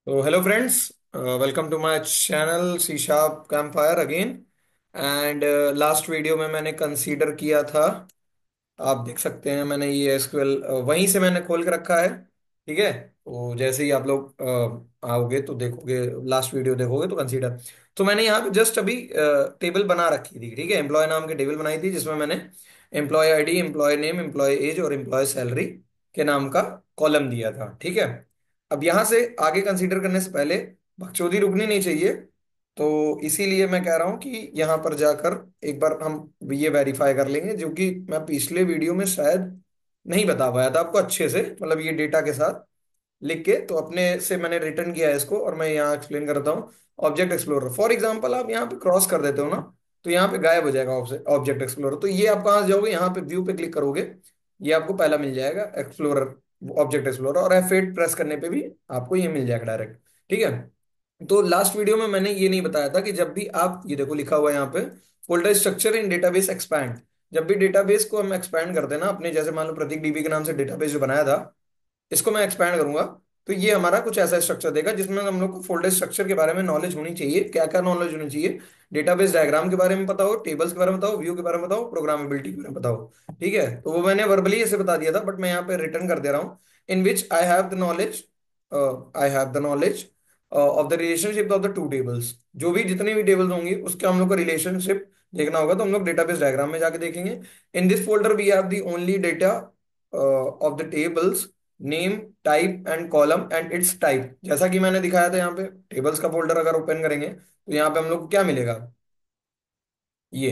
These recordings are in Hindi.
तो hello friends, welcome to my channel C sharp campfire again. And last video में मैंने कंसीडर किया था। आप देख सकते हैं मैंने ये एसक्यूएल वहीं से मैंने खोल के रखा है। ठीक है, तो जैसे ही आप लोग आओगे तो देखोगे, लास्ट वीडियो देखोगे तो कंसीडर। तो मैंने यहाँ पे जस्ट अभी टेबल बना रखी थी। ठीक है, एम्प्लॉय नाम की टेबल बनाई थी जिसमें मैंने employee ID, employ name, employ age और एम्प्लॉय सैलरी के नाम का कॉलम दिया था। ठीक है, अब यहाँ से आगे कंसीडर करने से पहले बकचोदी रुकनी नहीं चाहिए। तो इसीलिए मैं कह रहा हूँ कि यहाँ पर जाकर एक बार हम ये वेरीफाई कर लेंगे, जो कि मैं पिछले वीडियो में शायद नहीं बता पाया था आपको अच्छे से, मतलब ये डेटा के साथ लिख के। तो अपने से मैंने रिटर्न किया है इसको और मैं यहाँ एक्सप्लेन करता हूँ। ऑब्जेक्ट एक्सप्लोरर फॉर एग्जांपल आप यहाँ पे क्रॉस कर देते हो ना, तो यहाँ पे गायब हो जाएगा ऑब्जेक्ट एक्सप्लोरर। तो ये आप कहाँ से जाओगे, यहाँ पे व्यू पे क्लिक करोगे, ये आपको पहला मिल जाएगा एक्सप्लोरर, ऑब्जेक्ट एक्सप्लोरर। और F8 प्रेस करने पे भी आपको ये मिल जाएगा डायरेक्ट। ठीक है, तो लास्ट वीडियो में मैंने ये नहीं बताया था कि जब भी आप ये देखो लिखा हुआ है यहाँ पे, folder structure in database expand. जब भी डेटाबेस को हम एक्सपैंड करते हैं ना, अपने जैसे मान लो प्रतीक डीबी के नाम से डेटाबेस जो बनाया था, इसको मैं एक्सपैंड करूंगा, तो ये हमारा कुछ ऐसा स्ट्रक्चर देगा जिसमें हम लोग को फोल्डर स्ट्रक्चर के बारे में नॉलेज होनी चाहिए। क्या क्या नॉलेज होनी चाहिए? डेटाबेस डायग्राम के बारे में पता हो, टेबल्स के बारे में बताओ, व्यू के बारे में बताओ, प्रोग्रामेबिलिटी के बारे में बताओ। ठीक है, तो वो मैंने वर्बली ऐसे बता दिया था, बट मैं यहाँ पे रिटर्न कर दे रहा हूँ। In which I have the knowledge of the relationship of the two tables. जो भी जितने भी टेबल्स होंगी उसके हम लोग को रिलेशनशिप देखना होगा, तो हम लोग डेटाबेस डायग्राम में जाके देखेंगे। In this folder we have the only data of the tables, name, type and column and its type. जैसा कि मैंने दिखाया था यहाँ पे, टेबल्स का फोल्डर अगर ओपन करेंगे तो यहाँ पे हम लोग को क्या मिलेगा, ये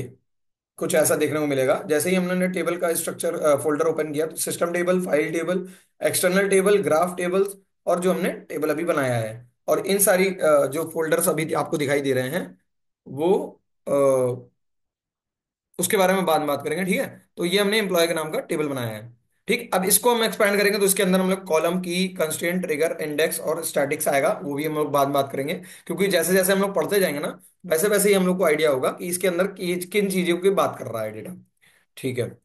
कुछ ऐसा देखने को मिलेगा। जैसे ही हमने टेबल का स्ट्रक्चर फोल्डर ओपन किया, तो system table, file table, external table, graph tables, और जो हमने टेबल अभी बनाया है। और इन सारी जो फोल्डर्स अभी आपको दिखाई दे रहे हैं, वो उसके बारे में बाद में बात करेंगे। ठीक है, तो ये हमने एम्प्लॉय के नाम का टेबल बनाया है। ठीक, अब इसको हम एक्सपैंड करेंगे तो इसके अंदर हम लोग कॉलम की, कंस्ट्रेंट, ट्रिगर, इंडेक्स और स्टैटिक्स आएगा, वो भी हम लोग बाद में बात करेंगे। क्योंकि जैसे जैसे हम लोग पढ़ते जाएंगे ना, वैसे वैसे ही हम लोग को आइडिया होगा कि इसके अंदर किन चीजों की बात कर रहा है डेटा। ठीक है,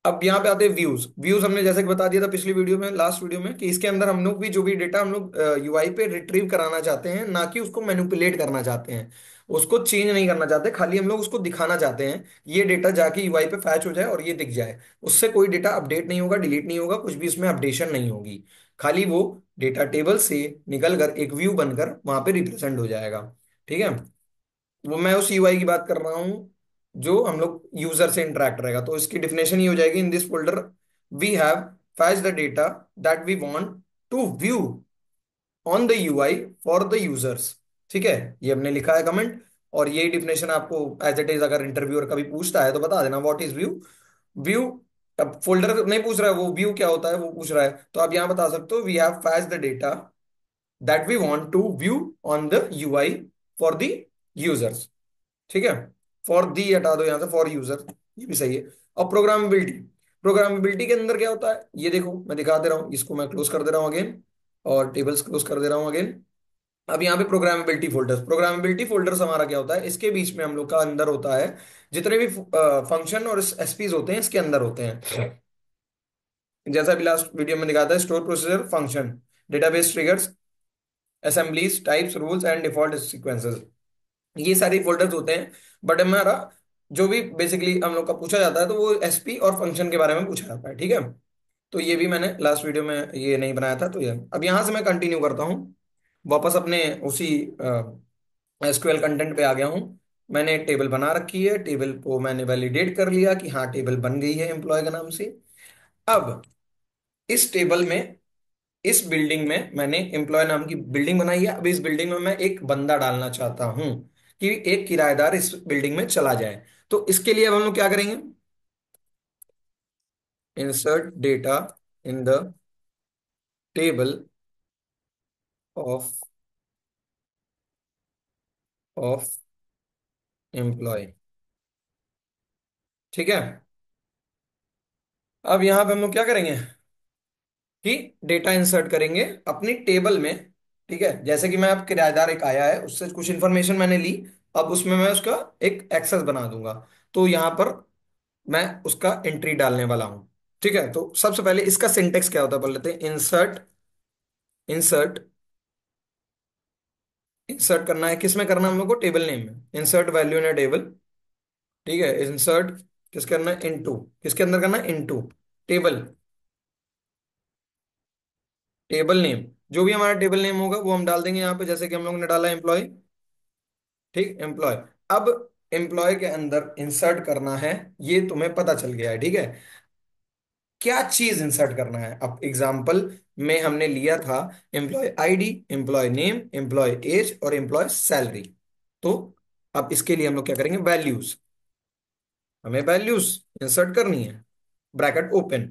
अब यहाँ पे आते हैं व्यूज। व्यूज हमने जैसे कि बता दिया था पिछली वीडियो में, लास्ट वीडियो में, कि इसके अंदर हम लोग भी जो भी डेटा हम लोग यूआई पे रिट्रीव कराना चाहते हैं, ना कि उसको मैनिपुलेट करना चाहते हैं, उसको चेंज नहीं करना चाहते, खाली हम लोग उसको दिखाना चाहते हैं। ये डेटा जाके यूआई पे फैच हो जाए और ये दिख जाए। उससे कोई डेटा अपडेट नहीं होगा, डिलीट नहीं होगा, कुछ भी इसमें अपडेशन नहीं होगी। खाली वो डेटा टेबल से निकल कर एक व्यू बनकर वहां पे रिप्रेजेंट हो जाएगा। ठीक है, वो मैं उस यूआई की बात कर रहा हूँ जो हम लोग यूजर से इंटरेक्ट रहेगा। तो इसकी डिफिनेशन ये हो जाएगी, in this folder we have fetch the data that we want to view on the UI for the users. ठीक है, ये हमने लिखा है कमेंट। और यही डिफिनेशन आपको एज इट इज अगर इंटरव्यूअर कभी पूछता है तो बता देना, व्हाट इज व्यू। व्यू, अब फोल्डर नहीं पूछ रहा है, वो व्यू क्या होता है वो पूछ रहा है, तो आप यहाँ बता सकते हो, we have fetch the data that we want to view on the UI for the users. ठीक है, फॉर दी हटा दो यहाँ से, फॉर यूजर, ये भी सही है। और प्रोग्रामेबिलिटी, प्रोग्रामेबिलिटी के अंदर क्या होता है ये देखो, मैं दिखा दे रहा हूँ, इसको मैं क्लोज कर दे रहा हूँ अगेन, और टेबल्स क्लोज कर दे रहा हूँ अगेन। अब यहाँ पे प्रोग्रामेबिलिटी फोल्डर्स, प्रोग्रामेबिलिटी फोल्डर्स हमारा क्या होता है, इसके बीच में हम लोग का अंदर होता है जितने भी फंक्शन और एसपीज होते हैं, इसके अंदर होते हैं। जैसा अभी लास्ट वीडियो में दिखाया था, store procedure, function, database triggers, assemblies, types, rules and default sequences, ये सारे फोल्डर्स होते हैं। बट हमारा जो भी बेसिकली हम लोग का पूछा जाता है, तो वो एसपी और फंक्शन के बारे में पूछा जाता है। ठीक है, तो ये भी मैंने लास्ट वीडियो में ये नहीं बनाया था। तो ये अब यहाँ से मैं कंटिन्यू करता हूँ, वापस अपने उसी एसक्यूएल कंटेंट पे आ गया हूँ। मैंने टेबल बना रखी है, टेबल को मैंने वैलिडेट कर लिया कि हाँ टेबल बन गई है एम्प्लॉय के नाम से। अब इस टेबल में, इस बिल्डिंग में मैंने एम्प्लॉय नाम की बिल्डिंग बनाई है। अब इस बिल्डिंग में मैं एक बंदा डालना चाहता हूं कि एक किराएदार इस बिल्डिंग में चला जाए। तो इसके लिए अब हम लोग क्या करेंगे, insert data in the table of of employ. ठीक है, अब यहां पे हम लोग क्या करेंगे कि डेटा इंसर्ट करेंगे अपनी टेबल में। ठीक है, जैसे कि मैं अब किराएदार एक आया है, उससे कुछ इंफॉर्मेशन मैंने ली, अब उसमें मैं उसका एक एक्सेस बना दूंगा। तो यहां पर मैं उसका एंट्री डालने वाला हूं। ठीक है, तो सबसे पहले इसका सिंटेक्स क्या होता है पढ़ लेते हैं। इंसर्ट, इंसर्ट इंसर्ट करना है, किस में करना है हम लोग को, टेबल नेम में, insert value in a table. ठीक है, इंसर्ट किस करना है, इनटू, किसके अंदर करना है, इनटू टेबल, टेबल नेम। जो भी हमारा टेबल नेम होगा वो हम डाल देंगे यहाँ पे, जैसे कि हम लोग ने डाला एम्प्लॉय। ठीक, एम्प्लॉय। अब एम्प्लॉय के अंदर इंसर्ट करना है, ये तुम्हें पता चल गया है, ठीक है। क्या चीज इंसर्ट करना है, अब एग्जाम्पल में हमने लिया था employ ID, employ name, employ age और एम्प्लॉय सैलरी। तो अब इसके लिए हम लोग क्या करेंगे, वैल्यूज, हमें वैल्यूज इंसर्ट करनी है, ब्रैकेट ओपन।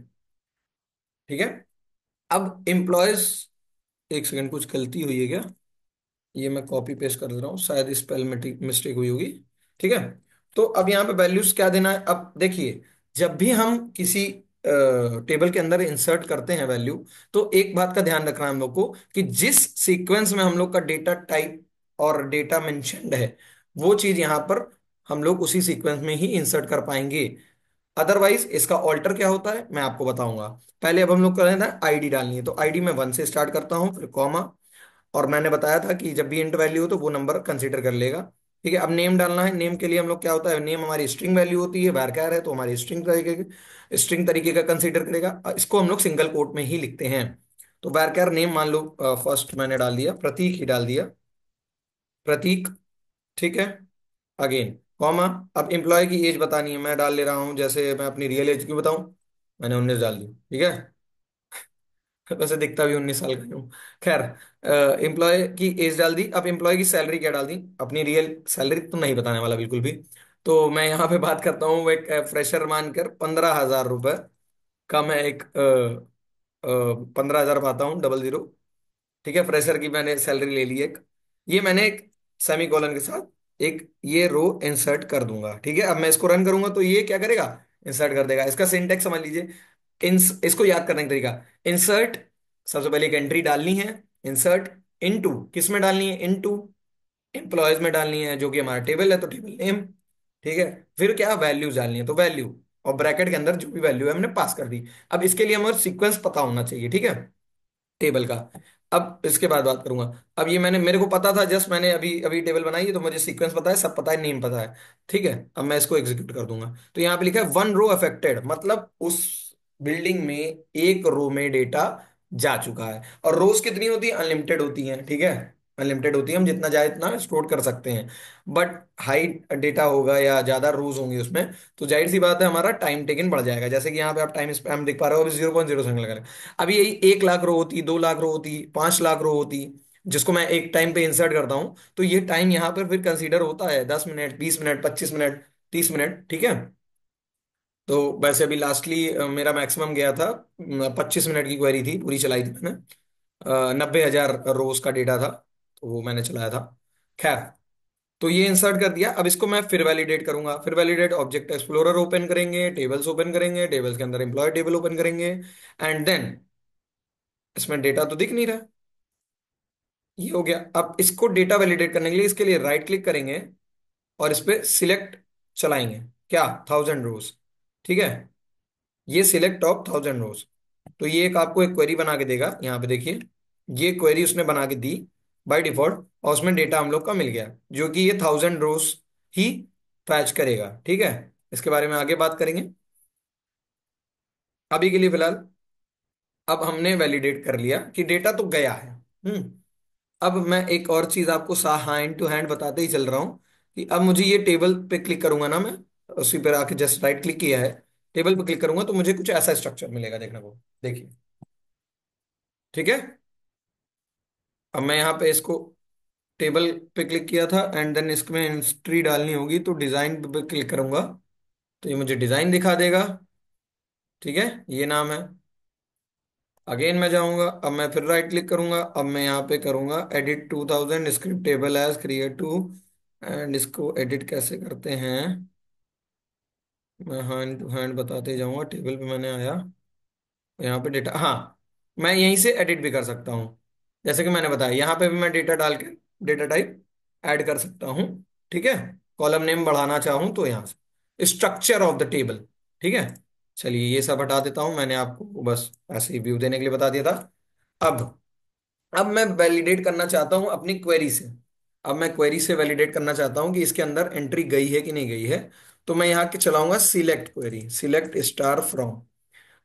ठीक है। अब एम्प्लॉयज, एक सेकंड, कुछ गलती हुई है क्या, ये मैं कॉपी पेस्ट कर दे रहा हूँ, शायद स्पेल मिस्टेक हुई होगी। ठीक है। तो अब यहाँ पे वैल्यूज क्या देना है, अब देखिए, जब भी हम किसी टेबल के अंदर इंसर्ट करते हैं वैल्यू, तो एक बात का ध्यान रखना है हम लोग को, कि जिस सीक्वेंस में हम लोग का डेटा टाइप और डेटा मेंशन्ड है, वो चीज यहाँ पर हम लोग उसी सीक्वेंस में ही इंसर्ट कर पाएंगे। अदरवाइज इसका ऑल्टर क्या होता है मैं आपको बताऊंगा। पहले अब हम लोग कर रहे हैं आईडी डालनी है, तो आईडी में 1 से स्टार्ट करता हूँ, फिर कॉमा, और मैंने बताया था कि जब भी इंट वैल्यू हो तो वो नंबर कंसीडर कर लेगा। ठीक है। अब नेम डालना है, नेम के लिए हम लोग क्या होता है, नेम हमारी स्ट्रिंग वैल्यू होती है, varchar है तो हमारी स्ट्रिंग तरीके का कंसीडर करेगा। इसको हम लोग सिंगल कोट में ही लिखते हैं। तो varchar नेम मान लो, फर्स्ट मैंने डाल दिया, प्रतीक ही डाल दिया, प्रतीक। ठीक है। Again comma. अब एम्प्लॉय की एज बतानी है, मैं डाल ले रहा हूं, जैसे मैं अपनी रियल एज क्यों बताऊं, मैंने 19 डाल दी। ठीक है। वैसे दिखता भी 19 साल का ही हूँ। खैर, एम्प्लॉय की एज डाल दी। अब एम्प्लॉय की सैलरी क्या डाल दी, अपनी रियल सैलरी तो नहीं बताने वाला बिल्कुल भी। तो मैं यहाँ पे बात करता हूँ, वो एक फ्रेशर मानकर 15,000 रुपये का मैं एक 15,000 पाता हूँ, 00। ठीक है, फ्रेशर की मैंने सैलरी ले ली एक, ये मैंने एक सेमी कॉलन के साथ एक ये रो इंसर्ट कर दूंगा। ठीक है। अब मैं इसको रन करूंगा तो ये क्या करेगा, इंसर्ट कर देगा। इसका सिंटेक्स समझ लीजिए, इसको याद करने का तरीका, इंसर्ट, सबसे पहले एक एंट्री डालनी है, इंसर्ट इनटू, किस में डालनी है, इनटू एम्प्लॉयज में डालनी है, जो कि हमारा टेबल है तो टेबल नेम। ठीक है। फिर क्या, वैल्यूज डालनी है तो वैल्यू, और ब्रैकेट के अंदर जो भी वैल्यू है हमने पास कर दी। अब इसके लिए हमें सीक्वेंस पता होना चाहिए, ठीक है, टेबल का। अब इसके बाद बात करूंगा। अब ये मैंने, मेरे को पता था, जस्ट मैंने अभी अभी टेबल बनाई है, तो मुझे सीक्वेंस पता है, सब पता है, नेम पता है। ठीक है। अब मैं इसको एग्जीक्यूट कर दूंगा, तो यहाँ पे लिखा है 1 रो अफेक्टेड, मतलब उस बिल्डिंग में एक रो में डेटा जा चुका है। और रोज कितनी होती है, अनलिमिटेड होती है। ठीक है, अनलिमिटेड होती है, हम जितना चाहे इतना स्टोर कर सकते हैं। बट हाई डेटा होगा या ज्यादा रोज होंगी उसमें, तो जाहिर सी बात है हमारा टाइम टेकन बढ़ जाएगा। जैसे कि यहाँ पे आप टाइम स्पैम देख पा रहे हो, अभी 0.07 लगा है। अभी यही 1 लाख रो होती, 2 लाख रो होती, 5 लाख रो होती, जिसको मैं एक टाइम पे इंसर्ट करता हूं, तो ये टाइम यहाँ पर फिर कंसीडर होता है 10 मिनट, 20 मिनट, 25 मिनट, 30 मिनट। ठीक है। तो वैसे अभी लास्टली मेरा मैक्सिमम गया था, 25 मिनट की क्वेरी थी, पूरी चलाई थी मैंने, 90,000 रोज का डेटा था, तो वो मैंने चलाया था। खैर, तो ये इंसर्ट कर दिया। अब इसको मैं फिर वैलिडेट करूंगा, फिर वैलिडेट ऑब्जेक्ट एक्सप्लोरर ओपन करेंगे, टेबल्स ओपन करेंगे, टेबल्स के अंदर एम्प्लॉय टेबल ओपन करेंगे, एंड देन इसमें डेटा तो दिख नहीं रहा, ये हो गया। अब इसको डेटा वैलिडेट करने के लिए इसके लिए राइट क्लिक करेंगे और इस पे सिलेक्ट चलाएंगे, क्या, 1000 रोज। ठीक है, ये सिलेक्ट टॉप 1000 रोज। तो ये एक आपको एक क्वेरी बना के देगा, यहाँ पे देखिए, ये क्वेरी उसने बना के दी बाय डिफॉल्ट, और उसमें डेटा हम लोग का मिल गया, जो कि ये 1000 रोज ही फैच करेगा। ठीक है। इसके बारे में आगे बात करेंगे, अभी के लिए फिलहाल अब हमने वैलिडेट कर लिया कि डेटा तो गया है। अब मैं एक और चीज आपको सा हैंड टू हैंड बताते ही चल रहा हूँ, कि अब मुझे ये टेबल पे क्लिक करूंगा ना मैं, उसी पर आके जस्ट राइट क्लिक किया है, टेबल पे क्लिक करूंगा तो मुझे कुछ ऐसा स्ट्रक्चर मिलेगा, देखने को, देखिए। ठीक है। अब मैं यहाँ पे इसको टेबल पे क्लिक किया था, एंड देन इसमें हिस्ट्री डालनी होगी, तो डिजाइन पे क्लिक करूंगा तो ये मुझे डिजाइन दिखा देगा। ठीक है, ये नाम है। अगेन मैं जाऊंगा, अब मैं फिर राइट क्लिक करूंगा, अब मैं यहाँ पे करूंगा edit 2000 script table as create to, and इसको एडिट कैसे करते हैं, मैं हैंड टू हैंड बताते जाऊंगा। टेबल पे मैंने आया, यहाँ पे डेटा, हाँ, मैं यहीं से एडिट भी कर सकता हूँ, जैसे कि मैंने बताया, यहाँ पे भी मैं डेटा डाल के डेटा टाइप ऐड कर सकता हूँ। ठीक है। कॉलम नेम बढ़ाना चाहूँ तो यहाँ से स्ट्रक्चर ऑफ द टेबल। ठीक है। चलिए ये सब हटा देता हूँ, मैंने आपको बस ऐसे ही व्यू देने के लिए बता दिया था। अब अब मैं वैलिडेट करना चाहता हूँ अपनी क्वेरी से। अब मैं क्वेरी से वैलिडेट करना चाहता हूँ कि इसके अंदर एंट्री गई है कि नहीं गई है। तो मैं यहाँ के चलाऊंगा select query, select star from.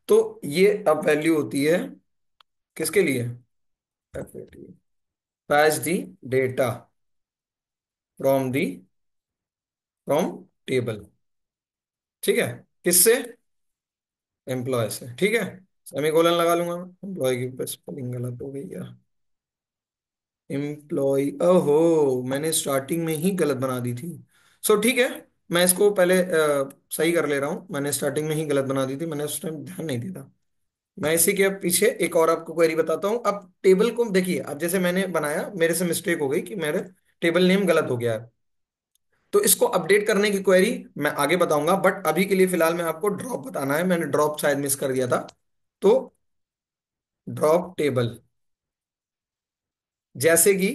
तो ये अब वैल्यू होती है किसके लिए, patch the data from the, from table. ठीक है, किससे, एम्प्लॉय से। ठीक है, सेमीकोलन लगा लूंगा मैं, एम्प्लॉय की स्पेलिंग गलत हो गई यार, एम्प्लॉय, ओहो मैंने स्टार्टिंग में ही गलत बना दी थी। सो ठीक है, मैं इसको पहले सही कर ले रहा हूँ, मैंने स्टार्टिंग में ही गलत बना दी थी, मैंने उस टाइम ध्यान नहीं दिया था। मैं इसी के पीछे एक और आपको क्वेरी बताता हूँ। अब टेबल को देखिए, अब जैसे मैंने बनाया, मेरे से मिस्टेक हो गई कि मेरे टेबल नेम गलत हो गया है। तो इसको अपडेट करने की क्वेरी मैं आगे बताऊंगा, बट अभी के लिए फिलहाल मैं आपको ड्रॉप बताना है, मैंने ड्रॉप शायद मिस कर दिया था। तो ड्रॉप टेबल, जैसे कि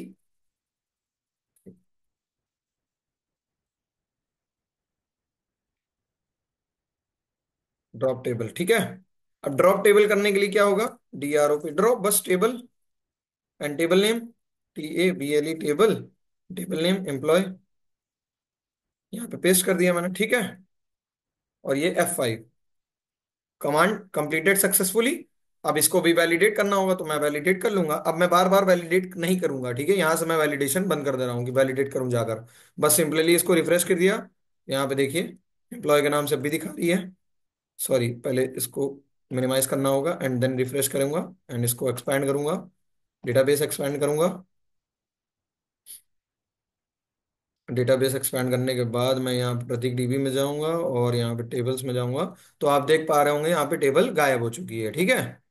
ड्रॉप टेबल, ठीक है। अब ड्रॉप टेबल करने के लिए क्या होगा, DROP ड्रॉप, बस table and table name, TABLE table, table name employ, यहाँ पे पेस्ट कर दिया मैंने, ठीक है। और ये F5, कमांड कंप्लीटेड सक्सेसफुली। अब इसको भी वैलिडेट करना होगा, तो मैं वैलिडेट कर लूंगा। अब मैं बार बार वैलिडेट नहीं करूंगा, ठीक है, यहां से मैं वैलिडेशन बंद कर दे रहा हूँ कि वैलिडेट करूं जाकर। बस सिंपली इसको रिफ्रेश कर दिया, यहाँ पे देखिए एम्प्लॉय के नाम से भी दिखा रही है। सॉरी, पहले इसको मिनिमाइज करना होगा एंड देन रिफ्रेश करूंगा एंड इसको एक्सपैंड करूंगा, डेटाबेस एक्सपैंड करूंगा। डेटाबेस एक्सपैंड करने के बाद मैं यहाँ पे प्रतीक DB में जाऊंगा और यहाँ पे टेबल्स में जाऊंगा। तो आप देख पा रहे होंगे यहाँ पे टेबल गायब हो चुकी है, ठीक है।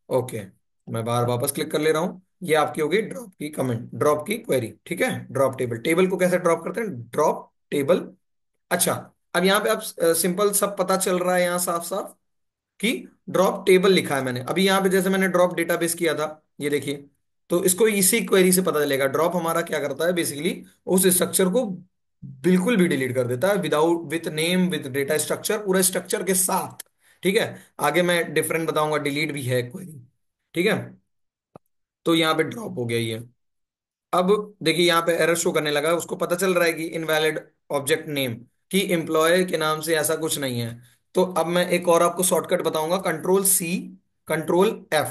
ओके, मैं बाहर वापस क्लिक कर ले रहा हूँ। ये आपकी होगी ड्रॉप की कमेंट, ड्रॉप की क्वेरी, ठीक है। ड्रॉप टेबल, टेबल को कैसे ड्रॉप करते हैं, ड्रॉप टेबल। अच्छा, अब यहाँ पे आप सिंपल सब पता चल रहा है यहाँ साफ साफ कि ड्रॉप टेबल लिखा है मैंने। अभी यहाँ पे जैसे मैंने ड्रॉप डेटाबेस किया था, ये देखिए, तो इसको इसी क्वेरी से पता चलेगा। ड्रॉप हमारा क्या करता है बेसिकली, उस स्ट्रक्चर को बिल्कुल भी डिलीट कर देता है, without, with name, with data structure, पूरे स्ट्रक्चर के साथ। ठीक है, आगे मैं डिफरेंट बताऊंगा, डिलीट भी है क्वेरी, ठीक है। तो यहाँ पे ड्रॉप हो गया ये। अब देखिए यहाँ पे एरर शो करने लगा, उसको पता चल रहा है कि इनवैलिड ऑब्जेक्ट नेम, कि एम्प्लॉय के नाम से ऐसा कुछ नहीं है। तो अब मैं एक और आपको शॉर्टकट बताऊंगा, Ctrl+C, Ctrl+F।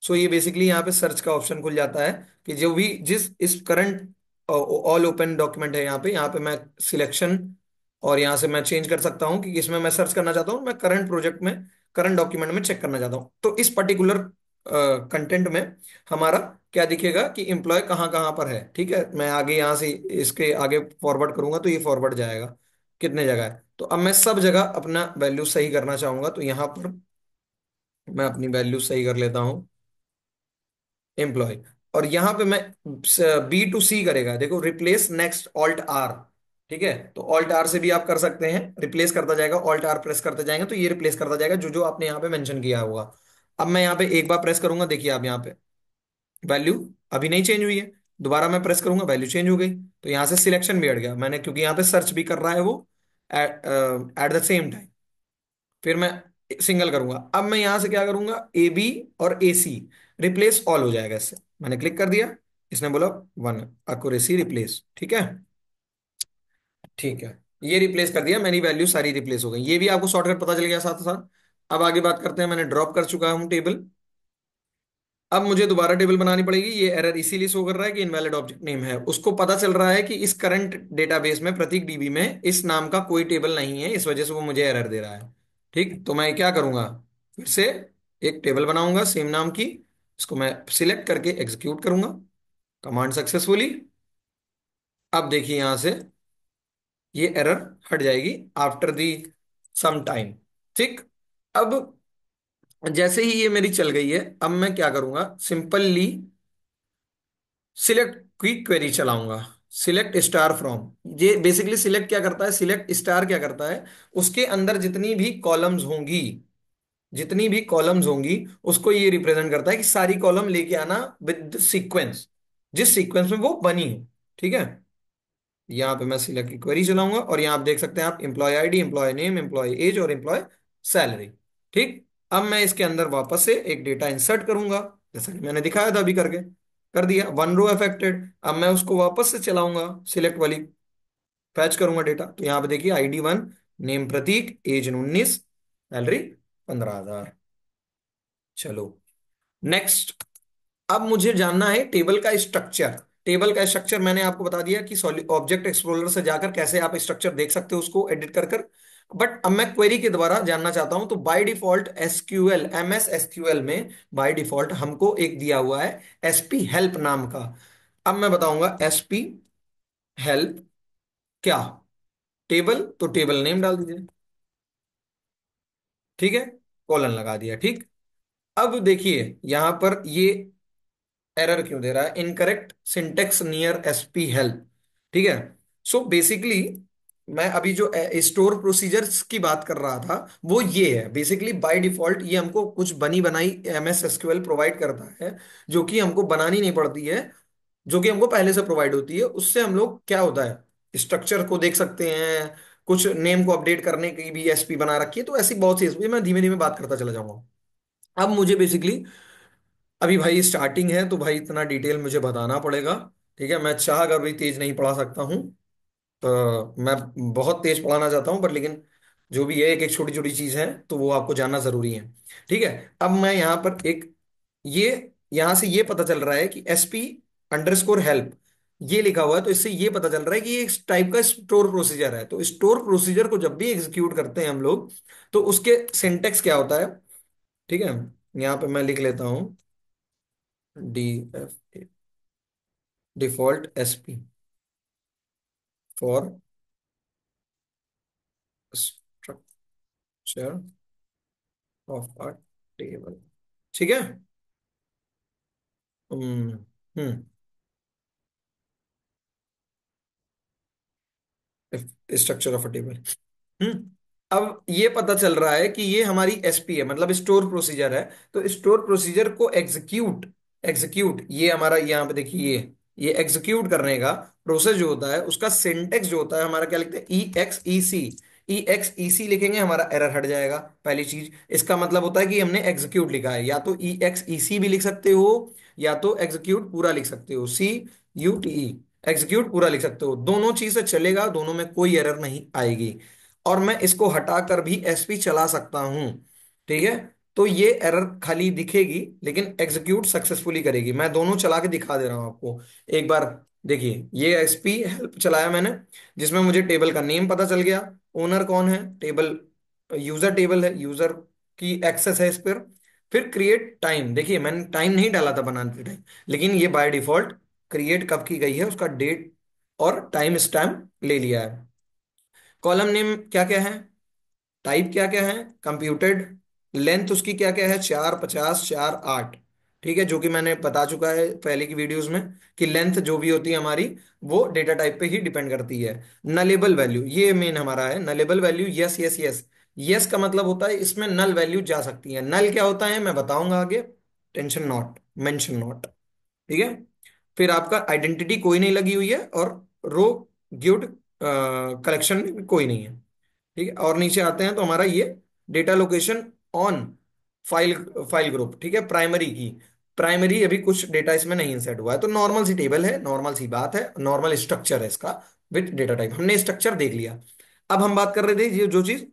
सो ये बेसिकली यहाँ पे सर्च का ऑप्शन खुल जाता है कि जो भी जिस इस करंट ऑल ओपन डॉक्यूमेंट है, यहाँ पे मैं सिलेक्शन, और यहाँ से मैं चेंज कर सकता हूँ कि इसमें मैं सर्च करना चाहता हूँ, मैं करंट प्रोजेक्ट में, करंट डॉक्यूमेंट में चेक करना चाहता हूँ। तो इस पर्टिकुलर कंटेंट में हमारा क्या दिखेगा कि एम्प्लॉय कहाँ कहाँ पर है, ठीक है। मैं आगे यहाँ से इसके आगे फॉरवर्ड करूंगा तो ये फॉरवर्ड जाएगा कितने जगह है। तो अब मैं सब जगह अपना वैल्यू सही करना चाहूंगा, तो यहाँ पर मैं अपनी वैल्यू सही कर लेता हूँ, एम्प्लॉय। और यहाँ पे मैं B to C करेगा, देखो, रिप्लेस नेक्स्ट Alt+R, ठीक है। तो Alt+R से भी आप कर सकते हैं, रिप्लेस करता जाएगा, Alt+R प्रेस करते जाएंगे तो ये रिप्लेस करता जाएगा जो जो आपने यहाँ पे मेंशन किया होगा। अब मैं यहाँ पे एक बार प्रेस करूंगा, देखिए आप यहाँ पे वैल्यू अभी नहीं चेंज हुई है, दोबारा मैं प्रेस करूंगा वैल्यू चेंज हो गई। तो यहाँ से सिलेक्शन भी हट गया मैंने, क्योंकि यहाँ पे सर्च भी कर रहा है वो एट द सेम टाइम। फिर मैं सिंगल करूंगा, अब मैं यहाँ से क्या करूंगा, AB और AC, रिप्लेस ऑल हो जाएगा इससे। मैंने क्लिक कर दिया, इसने बोला 1 एक्यूरेसी रिप्लेस, ठीक है। ठीक है, ये रिप्लेस कर दिया, मेरी वैल्यू सारी रिप्लेस हो गई, ये भी आपको शॉर्टकट पता चल गया साथ साथ। अब आगे बात करते हैं, मैंने ड्रॉप कर चुका हूँ टेबल। अब मुझे दोबारा टेबल बनानी पड़ेगी, ये एरर इसीलिए शो कर रहा है कि इनवैलिड ऑब्जेक्ट नेम है। उसको पता चल रहा है कि इस करंट डेटाबेस में, प्रतीक DB में, इस नाम का कोई टेबल नहीं है, इस वजह से वो मुझे एरर दे रहा है। ठीक, तो मैं क्या करूंगा, फिर से एक टेबल बनाऊंगा सेम नाम की, इसको मैं सिलेक्ट करके एग्जीक्यूट करूंगा, कमांड सक्सेसफुली। अब देखिए यहां से ये एरर हट जाएगी आफ्टर दी सम टाइम। ठीक, अब जैसे ही ये मेरी चल गई है, अब मैं क्या करूंगा, सिंपली सिलेक्ट क्विक क्वेरी चलाऊंगा, सिलेक्ट स्टार फ्रॉम। ये बेसिकली सिलेक्ट क्या करता है, सिलेक्ट स्टार क्या करता है, उसके अंदर जितनी भी कॉलम्स होंगी, जितनी भी कॉलम्स होंगी, उसको ये रिप्रेजेंट करता है कि सारी कॉलम लेके आना विद सीक्वेंस, जिस सीक्वेंस में वो बनी हो, ठीक है। यहाँ पे मैं सिलेक्ट की क्वेरी चलाऊंगा और यहाँ आप देख सकते हैं आप, employ ID, employ name, employ age और एम्प्लॉय सैलरी। ठीक, अब मैं इसके अंदर वापस से एक डेटा इंसर्ट करूंगा, जैसा कि मैंने दिखाया था अभी करके। कर दिया, वन रो अफेक्टेड। अब मैं उसको वापस से चलाऊंगा, सिलेक्ट वाली, फैच करूंगा डेटा, तो यहाँ पे देखिए ID 1, नेम प्रतीक, एज 19, सैलरी 15,000। चलो नेक्स्ट। अब मुझे जानना है टेबल का स्ट्रक्चर। टेबल का स्ट्रक्चर मैंने आपको बता दिया कि ऑब्जेक्ट एक्सप्लोरर से जाकर कैसे आप स्ट्रक्चर देख सकते हो उसको एडिट कर कर। बट अब मैं क्वेरी के द्वारा जानना चाहता हूं, तो by default SQL, MS SQL में बाय डिफॉल्ट हमको एक दिया हुआ है SP हेल्प नाम का। अब मैं बताऊंगा SP हेल्प क्या, टेबल, तो टेबल नेम डाल दीजिए, ठीक है, कॉलन लगा दिया, ठीक। अब देखिए यहां पर ये एरर क्यों दे रहा है, incorrect syntax near SP help, ठीक है। सो बेसिकली मैं अभी जो स्टोर प्रोसीजर्स की बात कर रहा था वो ये है, बेसिकली बाय डिफॉल्ट ये हमको कुछ बनी बनाई MS SQL प्रोवाइड करता है, जो कि हमको बनानी नहीं पड़ती है, जो कि हमको पहले से प्रोवाइड होती है। उससे हम लोग क्या होता है, स्ट्रक्चर को देख सकते हैं, कुछ नेम को अपडेट करने की भी SP बना रखी है, तो ऐसी बहुत सी SP मैं धीमे धीमे बात करता चला जाऊंगा। अब मुझे बेसिकली, अभी भाई स्टार्टिंग है तो भाई इतना डिटेल मुझे बताना पड़ेगा, ठीक है। मैं चाह कर भी तेज नहीं पढ़ा सकता हूँ, तो मैं बहुत तेज पढ़ाना चाहता हूँ, पर लेकिन जो भी है एक एक छोटी छोटी चीज है तो वो आपको जानना जरूरी है, ठीक है। अब मैं यहाँ पर एक, ये यहाँ से ये पता चल रहा है कि SP_हेल्प ये लिखा हुआ है, तो इससे ये पता चल रहा है कि ये इस टाइप का स्टोर प्रोसीजर है। तो स्टोर प्रोसीजर को जब भी एग्जीक्यूट करते हैं हम लोग, तो उसके सिंटेक्स क्या होता है, ठीक है। यहाँ पे मैं लिख लेता हूँ DF, default SP for structure of a table, ठीक है। हम्म हम्म स्ट्रक्चर ऑफ अ टेबल। हम्म अब ये पता चल रहा है कि ये हमारी SP है, मतलब स्टोर प्रोसीजर है। तो स्टोर प्रोसीजर को एग्जीक्यूट, एग्जीक्यूट ये हमारा यहाँ पे देखिए, ये एग्जीक्यूट करने का प्रोसेस जो होता है उसका सिंटेक्स जो होता है हमारा, क्या लिखते हैं, EXEC। EXEC लिखेंगे हमारा एरर हट जाएगा। पहली चीज, इसका मतलब होता है कि हमने एग्जीक्यूट लिखा है, या तो EXEC भी लिख सकते हो, या तो एग्जीक्यूट पूरा लिख सकते हो, CUTE, एग्जीक्यूट पूरा लिख सकते हो। दोनों चीज से चलेगा, दोनों में कोई एरर नहीं आएगी। और मैं इसको हटाकर भी SP चला सकता हूं, ठीक है। तो ये एरर खाली दिखेगी लेकिन एग्जीक्यूट सक्सेसफुली करेगी। मैं दोनों चला के दिखा दे रहा हूं आपको एक बार। देखिए ये SP हेल्प चलाया मैंने, जिसमें मुझे टेबल का नेम पता चल गया, ओनर कौन है, टेबल यूजर टेबल है, यूजर की एक्सेस है इस पर। फिर क्रिएट टाइम, देखिए मैंने टाइम नहीं डाला था बनाने टाइम, लेकिन ये बाय डिफॉल्ट क्रिएट कब की गई है उसका डेट और टाइम स्टैम्प ले लिया है। कॉलम नेम क्या क्या है, टाइप क्या क्या है, कंप्यूटेड, लेंथ उसकी क्या क्या है, 450 4 8, ठीक है, जो कि मैंने बता चुका है पहले की वीडियोस में कि लेंथ जो भी होती है हमारी वो डेटा टाइप पे ही डिपेंड करती है। नलेबल वैल्यू ये मेन हमारा है, nullable value yes yes yes. Yes का मतलब होता है इसमें नल वैल्यू जा सकती है। नल क्या होता है मैं बताऊंगा आगे, टेंशन नॉट, मेंशन नॉट, ठीक है। फिर आपका आइडेंटिटी कोई नहीं लगी हुई है, और रो गिव्ड कलेक्शन में कोई नहीं है, ठीक है। और नीचे आते हैं तो हमारा ये data location on file, file group, ठीक है, प्राइमरी की, प्राइमरी अभी कुछ डेटा इसमें नहीं इंसर्ट हुआ है, तो नॉर्मल सी टेबल है, नॉर्मल सी बात है, नॉर्मल स्ट्रक्चर है इसका विथ डेटा टाइप। हमने स्ट्रक्चर देख लिया। अब हम बात कर रहे थे ये जो चीज,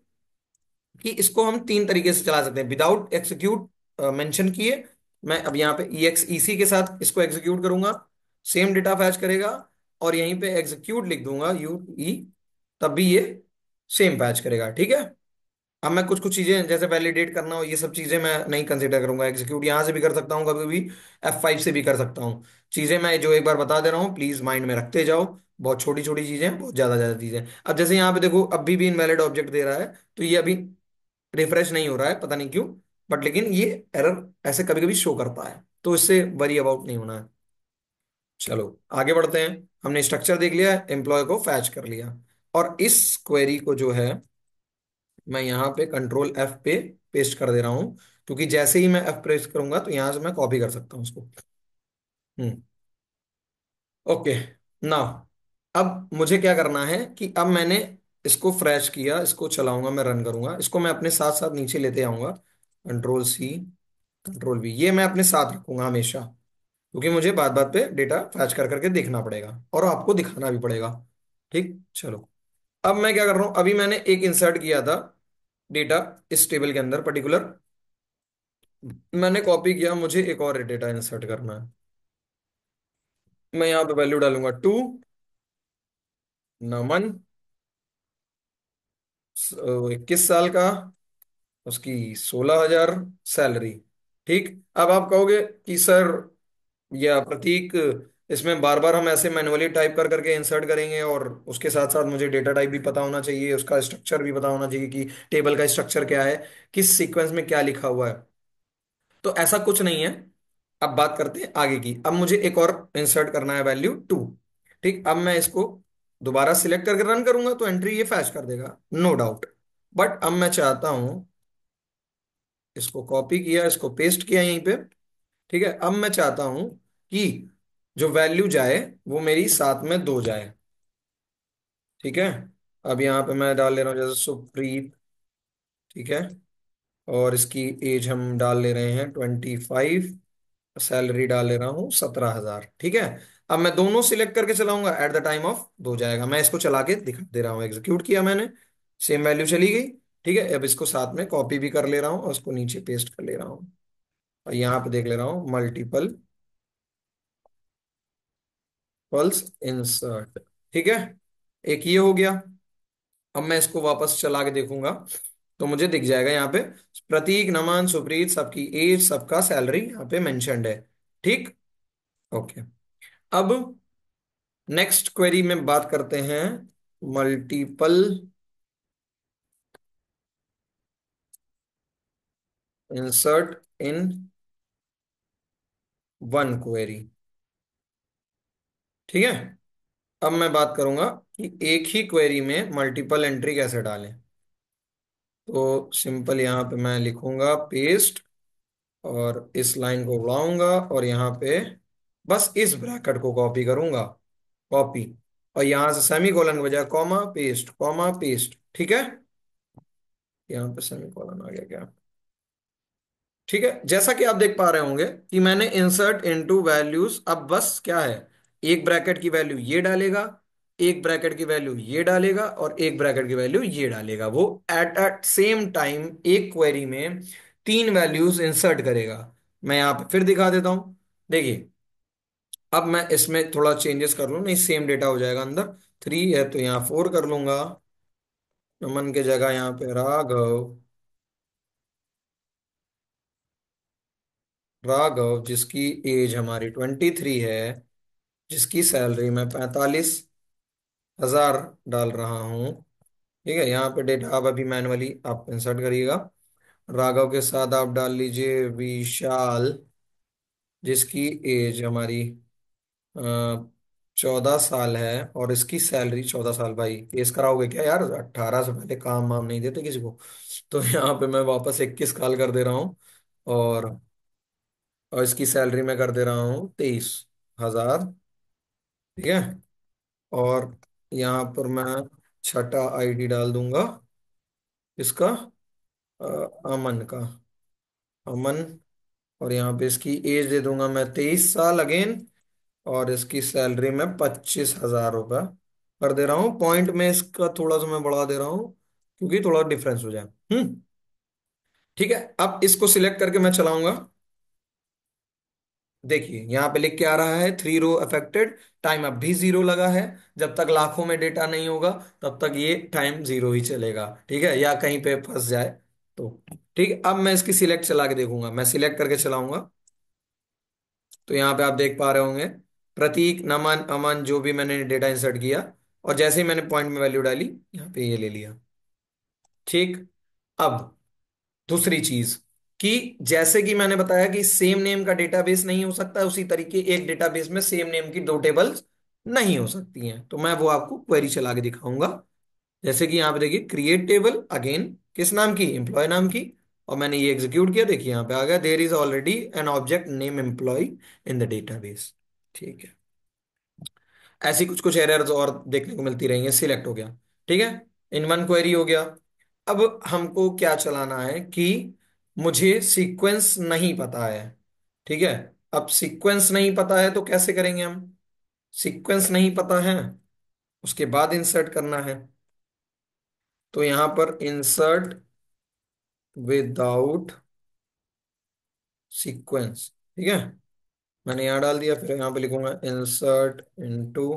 कि इसको हम तीन तरीके से चला सकते हैं विदाउट एक्सिक्यूट मेंशन किए। मैं अब यहाँ पे EXEC के साथ इसको एग्जीक्यूट करूंगा, सेम डेटा फैच करेगा, और यहीं पे एग्जीक्यूट लिख दूंगा UE, तब भी ये सेम पैच करेगा, ठीक है। अब मैं कुछ कुछ चीजें जैसे वैलिडेट करना हो ये सब चीजें मैं नहीं कंसीडर करूंगा, एग्जीक्यूट यहां से भी कर सकता हूँ, कभी भी F5 से भी कर सकता हूँ। चीजें मैं जो एक बार बता दे रहा हूँ प्लीज माइंड में रखते जाओ, बहुत छोटी छोटी चीजें हैं, बहुत ज्यादा ज्यादा चीजें। अब जैसे यहाँ पे देखो अभी भी इनवैलिड ऑब्जेक्ट दे रहा है, तो ये अभी रिफ्रेश नहीं हो रहा है, पता नहीं क्यों, बट लेकिन ये एरर ऐसे कभी कभी शो करता है, तो इससे वरी अबाउट नहीं होना है। चलो आगे बढ़ते हैं। हमने स्ट्रक्चर देख लिया, एम्प्लॉय को फैच कर लिया, और इस क्वेरी को जो है मैं यहाँ पे Ctrl+F पे पेस्ट कर दे रहा हूँ, क्योंकि जैसे ही मैं F प्रेस करूंगा तो यहाँ से मैं कॉपी कर सकता हूँ उसको। हम्म ओके नाउ, अब मुझे क्या करना है कि अब मैंने इसको फ्रेश किया, इसको चलाऊंगा, मैं रन करूंगा, इसको मैं अपने साथ साथ नीचे लेते आऊंगा, Ctrl+C Ctrl+V, ये मैं अपने साथ रखूंगा हमेशा, क्योंकि मुझे बात बात पे डेटा फैच कर करके देखना पड़ेगा और आपको दिखाना भी पड़ेगा। ठीक, चलो। अब मैं क्या कर रहा हूं, अभी मैंने एक इंसर्ट किया था डेटा इस टेबल के अंदर पर्टिकुलर, मैंने कॉपी किया, मुझे एक और डेटा इंसर्ट करना है। मैं यहाँ पे वैल्यू डालूंगा 2, नमन, 21 साल का, उसकी 16,000 सैलरी। ठीक, अब आप कहोगे कि सर या प्रतीक, इसमें बार बार हम ऐसे मैन्युअली टाइप कर करके इंसर्ट करेंगे और उसके साथ साथ मुझे डेटा टाइप भी पता होना चाहिए, उसका स्ट्रक्चर भी पता होना चाहिए कि टेबल का स्ट्रक्चर क्या है, किस सीक्वेंस में क्या लिखा हुआ है। तो ऐसा कुछ नहीं है। अब बात करते हैं आगे की। अब मुझे एक और इंसर्ट करना है, वैल्यू 2। ठीक, अब मैं इसको दोबारा सिलेक्ट करके रन करूंगा तो एंट्री ये फैच कर देगा, नो डाउट। बट अब मैं चाहता हूं, इसको कॉपी किया, इसको पेस्ट किया यहीं पे। ठीक है, अब मैं चाहता हूं कि जो वैल्यू जाए वो मेरी साथ में 2 जाए। ठीक है, अब यहाँ पे मैं डाल ले रहा हूँ जैसे सुप्रीत। ठीक है, और इसकी एज हम डाल ले रहे हैं 25, सैलरी डाल ले रहा हूँ 17,000। ठीक है, अब मैं दोनों सिलेक्ट करके चलाऊंगा, एट द टाइम ऑफ 2 जाएगा। मैं इसको चला के दिखा दे रहा हूँ, एग्जीक्यूट किया मैंने, सेम वैल्यू चली गई। ठीक है, अब इसको साथ में कॉपी भी कर ले रहा हूँ और उसको नीचे पेस्ट कर ले रहा हूँ, और यहाँ पे देख ले रहा हूँ मल्टीपल पल्स इंसर्ट। ठीक है, एक ये हो गया। अब मैं इसको वापस चला के देखूंगा तो मुझे दिख जाएगा यहाँ पे प्रतीक, नमन, सुप्रीत, सबकी एज, सबका सैलरी यहाँ पे मेंशन्ड है। ठीक, ओके। अब नेक्स्ट क्वेरी में बात करते हैं, multiple insert in one query. ठीक है, अब मैं बात करूंगा कि एक ही क्वेरी में मल्टीपल एंट्री कैसे डालें। तो सिंपल यहाँ पे मैं लिखूंगा पेस्ट, और इस लाइन को उड़ाऊंगा और यहाँ पे बस इस ब्रैकेट को कॉपी करूंगा, कॉपी, और यहां से सेमी कॉलन के बजाय कॉमा पेस्ट, कॉमा पेस्ट। ठीक है, यहाँ पे सेमी कॉलन आ गया क्या? ठीक है, जैसा कि आप देख पा रहे होंगे कि मैंने इंसर्ट इनटू वैल्यूज, अब बस क्या है, एक ब्रैकेट की वैल्यू ये डालेगा, एक ब्रैकेट की वैल्यू ये डालेगा, और एक ब्रैकेट की वैल्यू ये डालेगा। वो एट सेम टाइम एक क्वेरी में 3 वैल्यूज इंसर्ट करेगा। मैं यहाँ पे फिर दिखा देता हूं, देखिए। अब मैं इसमें थोड़ा चेंजेस कर लूँ, नहीं सेम डेटा हो जाएगा अंदर। 3 है तो यहाँ 4 कर लूंगा, नमन के जगह यहाँ पे राघव, राघव जिसकी एज हमारी 23 है, जिसकी सैलरी मैं 45,000 डाल रहा हूँ। ठीक है, यहाँ पे डेटा आप अभी मैनुअली आप इंसर्ट करिएगा। राघव के साथ आप डाल लीजिए विशाल, जिसकी एज हमारी 14 साल है, और इसकी सैलरी 14 साल। भाई केस कराओगे क्या यार, 18 से पहले काम वाम नहीं देते किसी को। तो यहाँ पे मैं वापस 21 साल कर दे रहा हूँ, और इसकी सैलरी मैं कर दे रहा हूँ 23,000। ठीक है, और यहाँ पर मैं छठा आईडी डाल दूंगा इसका, अ, अमन का, अमन, और यहाँ पे इसकी एज दे दूंगा मैं 23 साल अगेन, और इसकी सैलरी में 25,000 रुपये कर दे रहा हूँ। पॉइंट में इसका थोड़ा सा मैं बढ़ा दे रहा हूँ क्योंकि थोड़ा डिफरेंस हो जाए। ठीक है, अब इसको सिलेक्ट करके मैं चलाऊंगा। देखिए यहाँ पे लिख के आ रहा है 3 रो अफेक्टेड, टाइम अब भी 0 लगा है। जब तक लाखों में डेटा नहीं होगा तब तक ये टाइम 0 ही चलेगा। ठीक है, या कहीं पे फंस जाए तो। ठीक है, अब मैं इसकी सिलेक्ट चला के देखूंगा, मैं सिलेक्ट करके चलाऊंगा। तो यहाँ पे आप देख पा रहे होंगे प्रतीक, नमन, अमन, जो भी मैंने डेटा इंसर्ट किया, और जैसे ही मैंने पॉइंट में वैल्यू डाली यहाँ पे ये ले लिया। ठीक, अब दूसरी चीज कि जैसे कि मैंने बताया कि सेम नेम का डेटाबेस नहीं हो सकता, उसी तरीके एक डेटाबेस में सेम नेम की 2 टेबल्स नहीं हो सकती हैं। तो मैं वो आपको क्वेरी चला के दिखाऊंगा। जैसे कि यहाँ पे देखिए क्रिएट टेबल अगेन, किस नाम की, एम्प्लॉय नाम की, और मैंने ये एग्जीक्यूट किया, देखिए यहाँ पे आ गया there is already an object name employ in the database. ठीक है, ऐसी कुछ कुछ एरर्स और देखने को मिलती रहेंगे। सिलेक्ट हो गया, ठीक है, इन वन क्वेरी हो गया। अब हमको क्या चलाना है कि मुझे सीक्वेंस नहीं पता है। ठीक है, अब सीक्वेंस नहीं पता है तो कैसे करेंगे हम? सीक्वेंस नहीं पता है, उसके बाद इंसर्ट करना है। तो यहां पर इंसर्ट विदाउट सीक्वेंस, ठीक है। मैंने यहां डाल दिया, फिर यहां पे लिखूंगा insert into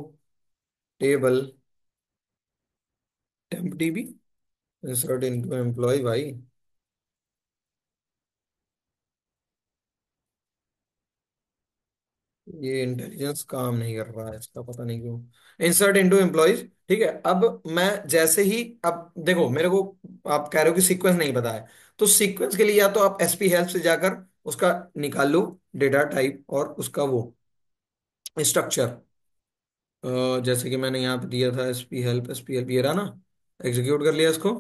table tempdb, insert into employee भाई। ये इंटेलिजेंस काम नहीं कर रहा है इसका, पता नहीं क्यों। इंसर्ट इनटू एम्प्लॉयज, ठीक है। अब मैं जैसे ही, अब देखो मेरे को, आप कह रहे हो कि सीक्वेंस नहीं पता है, तो सीक्वेंस के लिए या तो आप एसपी हेल्प से जाकर उसका निकाल लो डेटा टाइप और उसका वो स्ट्रक्चर। जैसे कि मैंने यहाँ पे दिया था एस पी हेल्प ये रहा ना, एग्जीक्यूट कर लिया इसको।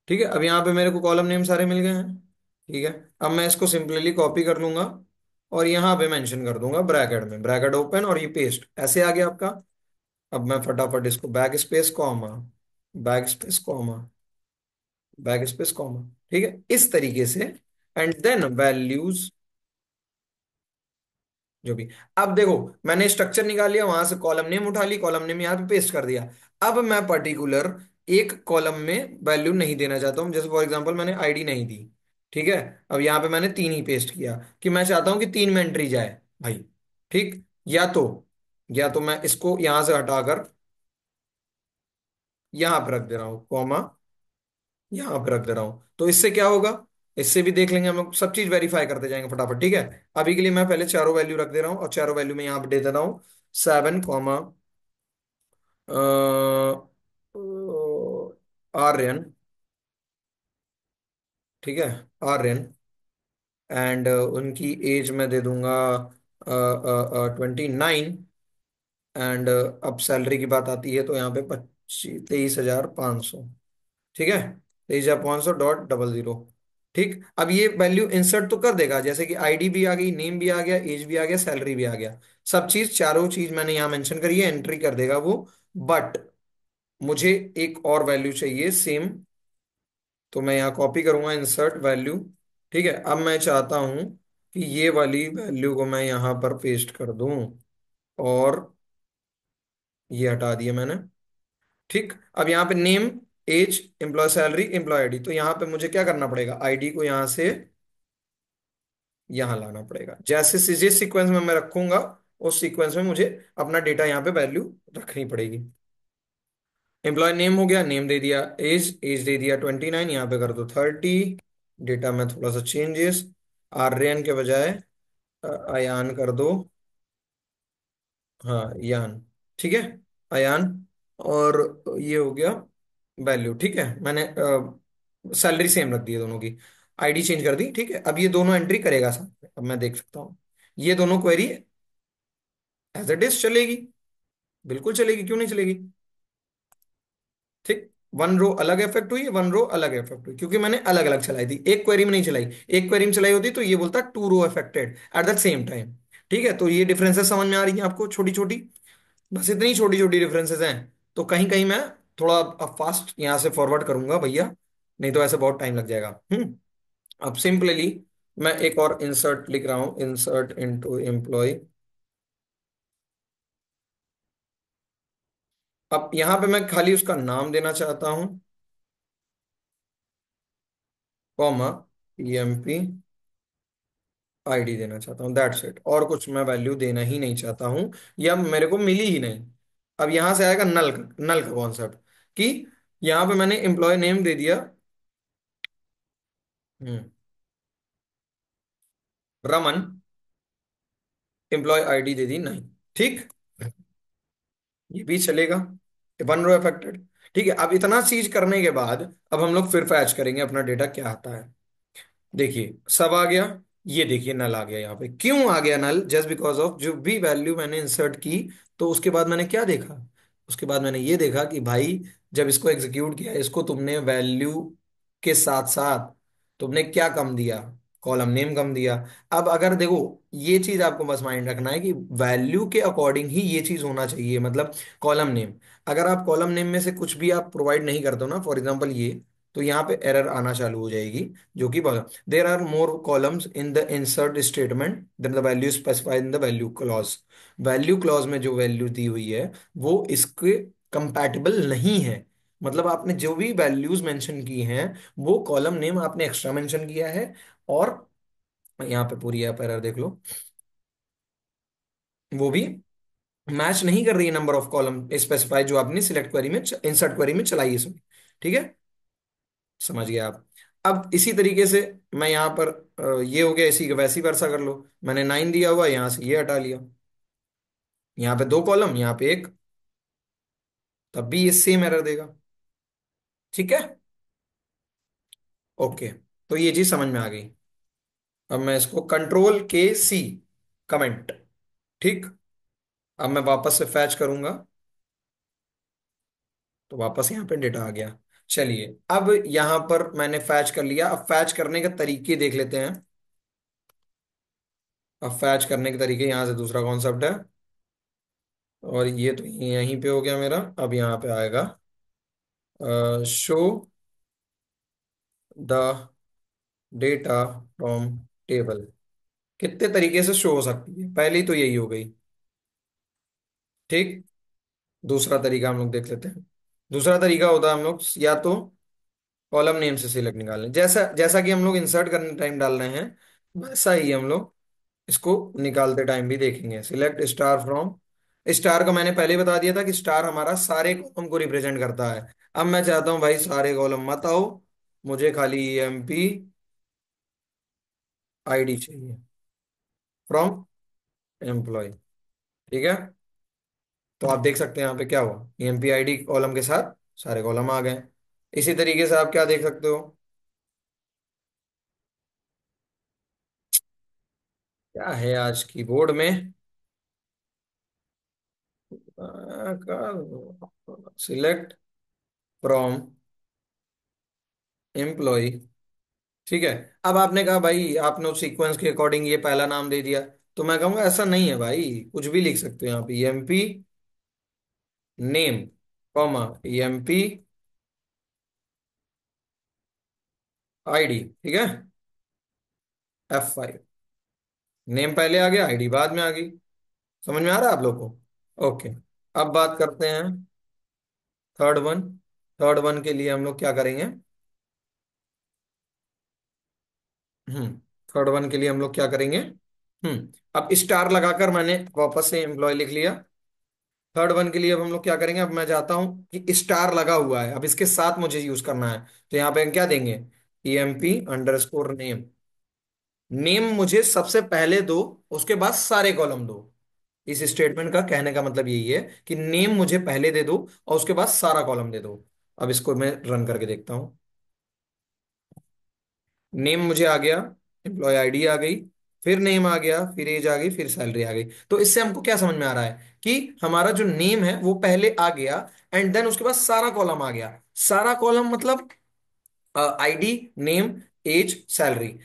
ठीक है, अब यहाँ पे मेरे को कॉलम नेम सारे मिल गए हैं। ठीक है, अब मैं इसको सिंपली कॉपी कर लूंगा और यहाँ पे मेंशन कर दूंगा ब्रैकेट में, ब्रैकेट ओपन और ये पेस्ट, ऐसे आ गया आपका। अब मैं फटाफट इसको back space comma, back space comma, back space comma, ठीक है, इस तरीके से। एंड देन वैल्यूज जो भी। अब देखो, मैंने स्ट्रक्चर निकाल लिया, वहां से कॉलम नेम उठा ली, कॉलम नेम यहाँ पे पेस्ट कर दिया। अब मैं पर्टिकुलर एक कॉलम में वैल्यू नहीं देना चाहता हूँ, जैसे फॉर एग्जांपल मैंने आईडी नहीं दी। ठीक है, अब यहाँ पे मैंने तीन ही पेस्ट किया कि मैं चाहता हूँ कि तीन में एंट्री जाए भाई। ठीक, या तो मैं इसको यहां से हटाकर यहां पर रख दे रहा हूँ कॉमा, यहां पर रख दे रहा हूं, तो इससे क्या होगा? इससे भी देख लेंगे हम लोग, सब चीज वेरीफाई करते जाएंगे फटाफट। ठीक है, अभी के लिए मैं पहले चारों वैल्यू रख दे रहा हूँ और चारों वैल्यू में यहाँ पे दे दे रहा हूँ 7 आर्यन। ठीक है, आर्यन। एंड उनकी एज मैं दे दूंगा 29। एंड अब सैलरी की बात आती है तो यहाँ पे 23,500। ठीक है, 23,500.00। ठीक, अब ये वैल्यू इंसर्ट तो कर देगा, जैसे कि आईडी भी आ गई, नेम भी आ गया, एज भी आ गया, सैलरी भी आ गया। सब चीज, चारों चीज मैंने यहाँ मेंशन करी है, एंट्री कर देगा वो। बट मुझे एक और वैल्यू चाहिए सेम, तो मैं यहाँ कॉपी करूंगा इंसर्ट वैल्यू। ठीक है, अब मैं चाहता हूं कि ये वाली वैल्यू को मैं यहाँ पर पेस्ट कर दूं, और ये हटा दिया मैंने। ठीक, अब यहाँ पे name, age, employ salary, employ ID, तो यहाँ पे मुझे क्या करना पड़ेगा? आईडी को यहाँ से यहाँ लाना पड़ेगा। जैसे जिस सीक्वेंस में मैं रखूंगा, उस सीक्वेंस में मुझे अपना डेटा यहाँ पे वैल्यू रखनी पड़ेगी। एम्प्लॉय नेम हो गया, नेम दे दिया, एज दे दिया 29, यहाँ पे कर दो 30। डेटा में थोड़ा सा चेंजेस, आर्यन के बजाय अयान कर दो। हाँ, यान। ठीक है, अयान। और ये हो गया वैल्यू। ठीक है, मैंने सैलरी सेम रख दी है दोनों की, आईडी चेंज कर दी। ठीक है, अब ये दोनों एंट्री करेगा साथ में, अब मैं देख सकता हूँ ये दोनों क्वेरी एज इट इज चलेगी। बिल्कुल चलेगी, क्यों नहीं चलेगी? ठीक, वन रो अलग इफेक्ट हुई, वन रो अलग इफेक्ट हुई, क्योंकि मैंने अलग अलग चलाई थी, एक क्वेरी में नहीं चलाई। एक क्वेरी में चलाई होती तो ये बोलता two row affected at the same time. ठीक है, तो ये डिफरेंसेस समझ में आ रही है आपको, छोटी छोटी, बस इतनी छोटी छोटी डिफरेंसेस हैं। तो कहीं कहीं मैं थोड़ा अब फास्ट यहाँ से फॉरवर्ड करूंगा भैया, नहीं तो ऐसे बहुत टाइम लग जाएगा। अब सिंपली मैं एक और इंसर्ट लिख रहा हूं, इंसर्ट इनटू एम्प्लॉय। अब यहाँ पे मैं खाली उसका नाम देना चाहता हूं, कॉमा, पीएमपी आईडी देना चाहता हूँ, दैट्स इट। और कुछ मैं वैल्यू देना ही नहीं चाहता हूँ, या मेरे को मिली ही नहीं। अब यहां से आएगा नल का, नल का कॉन्सेप्ट, कि यहाँ पे मैंने एम्प्लॉय नेम दे दिया, हम्म, रमन, एम्प्लॉय आईडी दे दी नहीं। ठीक, ये भी चलेगा, वन रो अफेक्टेड। ठीक है, अब इतना चीज करने के बाद अब हम लोग फिर फैच करेंगे अपना डेटा क्या आता है। देखिए सब आ गया, ये देखिए नल आ गया। यहाँ पे क्यों आ गया नल? जस्ट बिकॉज ऑफ जो भी वैल्यू मैंने इंसर्ट की, तो उसके बाद मैंने क्या देखा? उसके बाद मैंने ये देखा कि भाई, जब इसको एग्जीक्यूट किया, इसको तुमने वैल्यू के साथ साथ तुमने क्या कम दिया? कॉलम नेम कम दिया। अब अगर देखो, ये चीज आपको बस माइंड रखना है कि वैल्यू के अकॉर्डिंग ही ये चीज होना चाहिए, मतलब कॉलम नेम। अगर आप कॉलम नेम में से कुछ भी आप प्रोवाइड नहीं करते हो ना, फॉर एग्जांपल ये, तो यहाँ पे एरर आना चालू हो जाएगी, जो कि there are more columns in the insert statement than the value specified in the value clause. Value clause में जो वैल्यू दी हुई है वो इसके कंपैटिबल नहीं है। मतलब आपने जो भी वैल्यूज मेंशन की हैं वो कॉलम नेम आपने एक्स्ट्रा मेंशन किया है, और यहाँ पे पूरी आप एरर देख लो, वो भी मैच नहीं कर रही है नंबर ऑफ कॉलम स्पेसिफाई जो आपने सिलेक्ट क्वेरी में इंसर्ट क्वेरी में चलाई है इसमें। ठीक है, समझ गया आप। अब इसी तरीके से मैं यहाँ पर ये हो गया, इसी का वैसी वर्सा कर लो। मैंने 9 दिया हुआ, यहाँ से ये हटा लिया, यहाँ पे 2 कॉलम, यहाँ पे एक, तब भी ये सेम एरर देगा। ठीक है, ओके, तो ये चीज समझ में आ गई। अब मैं इसको Ctrl+K+C कमेंट। ठीक, अब मैं वापस से फैच करूंगा, तो वापस यहाँ पे डेटा आ गया। चलिए, अब यहाँ पर मैंने फैच कर लिया, अब फैच करने के तरीके देख लेते हैं। अब फैच करने के तरीके, यहाँ से दूसरा कॉन्सेप्ट है, और ये तो यहीं पे हो गया मेरा। अब यहाँ पे आएगा show the data from table. कितने तरीके से शो हो सकती है, पहली तो यही हो गई। ठीक, दूसरा तरीका हम लोग देख लेते हैं। दूसरा तरीका होता है हम लोग या तो कॉलम नेम से सिलेक्ट निकाल लें, जैसा जैसा कि हम लोग इंसर्ट करने टाइम डाल रहे हैं, वैसा ही हम लोग इसको निकालते टाइम भी देखेंगे। सिलेक्ट स्टार फ्रॉम, स्टार का मैंने पहले बता दिया था कि स्टार हमारा सारे कॉलम को रिप्रेजेंट करता है। अब मैं चाहता हूं भाई सारे कॉलम मत आओ, मुझे खाली EMP ID चाहिए फ्रॉम एम्प्लॉय। ठीक है, तो आप देख सकते हैं यहाँ पे क्या हुआ, EMP ID कॉलम के साथ सारे कॉलम आ गए। इसी तरीके से आप क्या देख सकते हो, क्या है आज कीबोर्ड में, सिलेक्ट फ्रॉम एम्प्लॉय। ठीक है, अब आपने कहा भाई आपने उस सीक्वेंस के अकॉर्डिंग ये पहला नाम दे दिया, तो मैं कहूंगा ऐसा नहीं है भाई, कुछ भी लिख सकते हो यहाँ पे, EMP name comma EMP ID। ठीक है, F5, नेम पहले आ गया, ID बाद में आ गई। समझ में आ रहा है आप लोग को? ओके, अब बात करते हैं थर्ड वन। थर्ड वन के लिए हम लोग क्या करेंगे, हम्म थर्ड वन के लिए हम लोग क्या करेंगे, अब स्टार लगाकर मैंने वापस से एम्प्लॉय लिख लिया। थर्ड वन के लिए अब हम लोग क्या करेंगे, अब मैं चाहता हूं कि स्टार लगा हुआ है, अब इसके साथ मुझे यूज करना है, तो यहाँ पे हम क्या देंगे, EMP_नेम। नेम मुझे सबसे पहले दो, उसके बाद सारे कॉलम दो। इस स्टेटमेंट का कहने का मतलब यही है कि नेम मुझे पहले दे दो और उसके बाद सारा कॉलम दे दो। अब इसको मैं रन करके देखता हूँ, नेम मुझे आ गया, EMPLOYE ID आ गई, फिर नेम आ गया, फिर एज आ गई, फिर सैलरी आ गई। तो इससे हमको क्या समझ में आ रहा है कि हमारा जो नेम है वो पहले आ गया, एंड देन उसके बाद सारा कॉलम आ गया। सारा कॉलम मतलब ID, नेम, एज, सैलरी।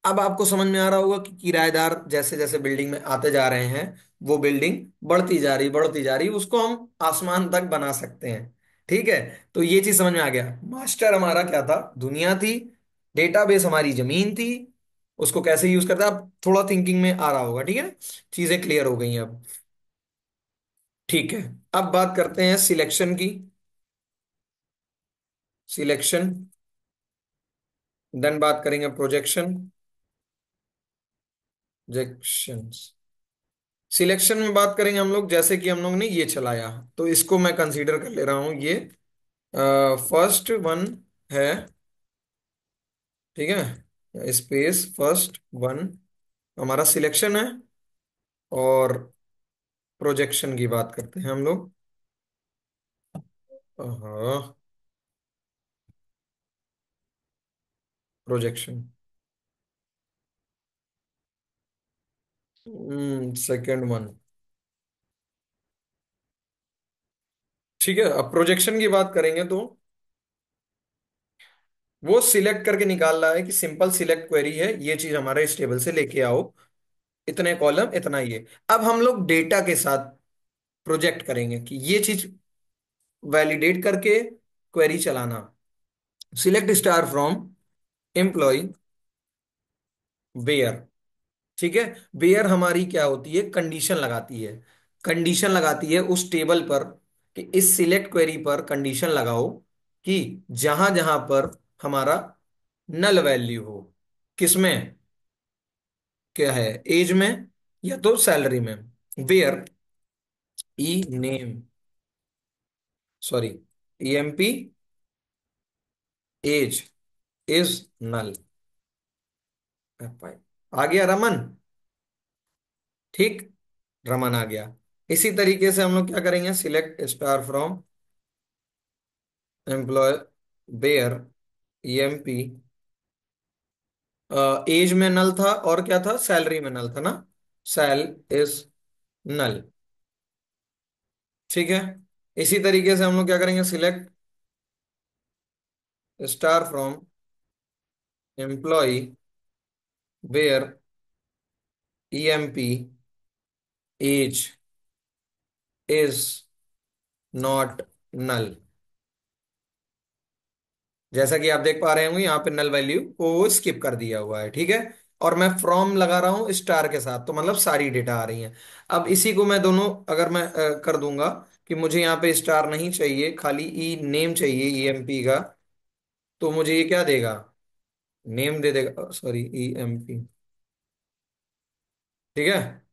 अब आपको समझ में आ रहा होगा कि किराएदार जैसे जैसे बिल्डिंग में आते जा रहे हैं, वो बिल्डिंग बढ़ती जा रही, उसको हम आसमान तक बना सकते हैं। ठीक है, तो ये चीज समझ में आ गया। मास्टर हमारा क्या था, दुनिया थी, डेटाबेस हमारी जमीन थी, उसको कैसे यूज करता है अब थोड़ा थिंकिंग में आ रहा होगा। ठीक है, चीजें क्लियर हो गई हैं अब। ठीक है, अब बात करते हैं सिलेक्शन की। सिलेक्शन, देन बात करेंगे प्रोजेक्शन, प्रोजेक्शंस। सिलेक्शन में बात करेंगे हम लोग, जैसे कि हम लोग ने ये चलाया, तो इसको मैं कंसीडर कर ले रहा हूं, ये फर्स्ट वन है। ठीक है, स्पेस फर्स्ट वन हमारा सिलेक्शन है, और प्रोजेक्शन की बात करते हैं हम लोग। हाँ, प्रोजेक्शन, सेकेंड वन। ठीक है, अब प्रोजेक्शन की बात करेंगे तो वो सिलेक्ट करके निकाल रहा है कि सिंपल सिलेक्ट क्वेरी है, ये चीज हमारे इस टेबल से लेके आओ, इतने कॉलम इतना ये। अब हम लोग डेटा के साथ प्रोजेक्ट करेंगे कि ये चीज वैलिडेट करके क्वेरी चलाना। Select star from employ where. ठीक है। वेयर हमारी क्या होती है, कंडीशन लगाती है। कंडीशन लगाती है उस टेबल पर कि इस सिलेक्ट क्वेरी पर कंडीशन लगाओ कि जहां जहां पर हमारा नल वैल्यू हो, किसमें, क्या है, एज में या तो सैलरी में। Where e name, sorry, emp age is null. आ गया रमन? ठीक, रमन आ गया। इसी तरीके से हम लोग क्या करेंगे, select star from employ where EMP, age में नल था और क्या था, सैलरी में नल था ना, सेल इज नल। ठीक है। इसी तरीके से हम लोग क्या करेंगे, select star from employ where EMP age is not null. जैसा कि आप देख पा रहे होंगे यहाँ पे नल वैल्यू को स्किप कर दिया हुआ है। ठीक है। और मैं फ्रॉम लगा रहा हूँ स्टार के साथ, तो मतलब सारी डेटा आ रही है। अब इसी को मैं दोनों, अगर मैं कर दूंगा कि मुझे यहाँ पे स्टार नहीं चाहिए, खाली ई नेम चाहिए ईएमपी का, तो मुझे ये क्या देगा, नेम दे देगा, सॉरी ईएमपी। ठीक है।